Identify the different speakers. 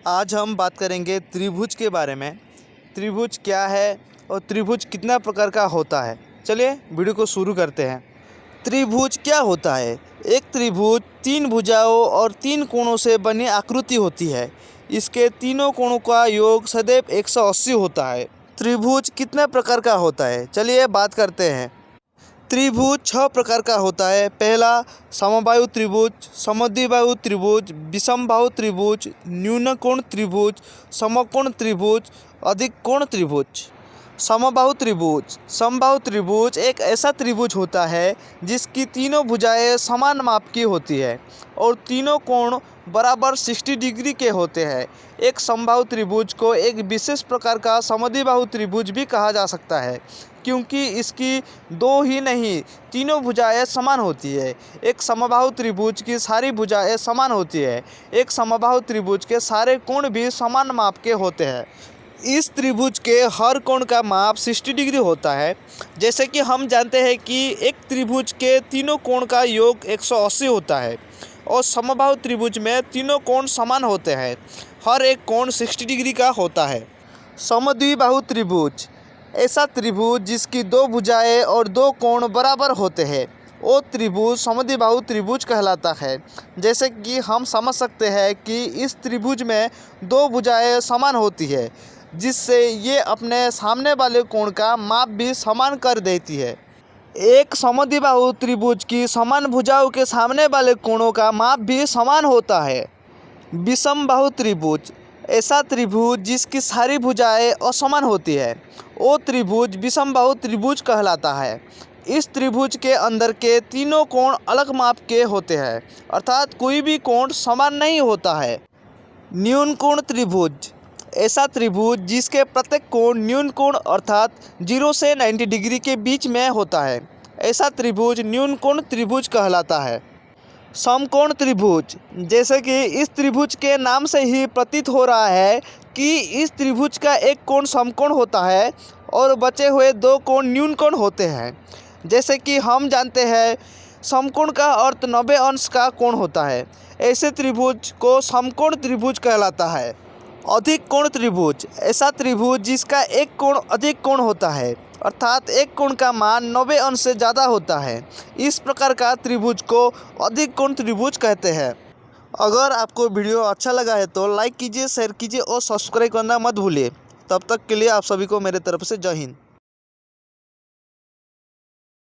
Speaker 1: आज हम बात करेंगे त्रिभुज के बारे में। त्रिभुज क्या है और त्रिभुज कितना प्रकार का होता है। चलिए वीडियो को शुरू करते हैं। त्रिभुज क्या होता है? एक त्रिभुज 3 भुजाओं और 3 कोणों से बनी आकृति होती है। इसके तीनों कोणों का योग सदैव 180 होता है। त्रिभुज कितने प्रकार का होता है, चलिए बात करते हैं। त्रिभुज 6 प्रकार का होता है। पहला समबाहु त्रिभुज, समद्विबाहु त्रिभुज, विषमबाहु त्रिभुज, न्यूनकोण त्रिभुज, समकोण त्रिभुज, अधिक कोण त्रिभुज। समबाहु त्रिभुज। समबाहु त्रिभुज एक ऐसा त्रिभुज होता है जिसकी तीनों भुजाएं समान माप की होती है और तीनों कोण बराबर 60 डिग्री के होते हैं। एक समबाहु त्रिभुज को एक विशेष प्रकार का समद्विबाहु त्रिभुज भी कहा जा सकता है क्योंकि इसकी 2 ही नहीं, तीनों भुजाएं समान होती है। एक समबाहु त्रिभुज की सारी भुजाएं समान होती है। एक समबाहु त्रिभुज के सारे कोण भी समान माप के होते हैं। इस त्रिभुज के हर कोण का माप 60 डिग्री होता है। जैसे कि हम जानते हैं कि एक त्रिभुज के तीनों कोण का योग 180 होता है और समबाहु त्रिभुज में तीनों कोण समान होते हैं। हर एक कोण 60 डिग्री का होता है। समद्विबाहु त्रिभुज ऐसा त्रिभुज जिसकी 2 भुजाएं और 2 कोण बराबर होते हैं वो त्रिभुज समद्विबाहु त्रिभुज कहलाता है। जैसे कि हम समझ सकते हैं कि इस त्रिभुज में 2 भुजाएं समान होती है जिससे ये अपने सामने वाले कोण का माप भी समान कर देती है। एक समद्विबाहु त्रिभुज की समान भुजाओं के सामने वाले कोणों का माप भी समान होता है। विषमबाहु त्रिभुज ऐसा त्रिभुज जिसकी सारी भुजाएं असमान होती है वो त्रिभुज विषमबाहु त्रिभुज कहलाता है। इस त्रिभुज के अंदर के तीनों कोण अलग माप के होते हैं, अर्थात कोई भी कोण समान नहीं होता है। न्यूनकोण त्रिभुज ऐसा त्रिभुज जिसके प्रत्येक कोण न्यूनकोण अर्थात 0 से 90 डिग्री के बीच में होता है। ऐसा त्रिभुज न्यूनकोण त्रिभुज कहलाता है। समकोण त्रिभुज जैसे कि इस त्रिभुज के नाम से ही प्रतीत हो रहा है कि इस त्रिभुज का एक कोण समकोण होता है और बचे हुए 2 कोण न्यूनकोण होते हैं। जैसे कि हम जानते हैं समकोण का अर्थ 90 अंश का कोण होता है। ऐसे त्रिभुज को समकोण त्रिभुज कहलाता है। अधिक कोण त्रिभुज ऐसा त्रिभुज जिसका एक कोण अधिक कोण होता है, अर्थात एक कोण का मान 90 अंश से ज़्यादा होता है। इस प्रकार का त्रिभुज को अधिक कोण त्रिभुज कहते हैं। अगर आपको वीडियो अच्छा लगा है तो लाइक कीजिए, शेयर कीजिए और सब्सक्राइब करना मत भूलिए। तब तक के लिए आप सभी को मेरे तरफ से जय हिंद।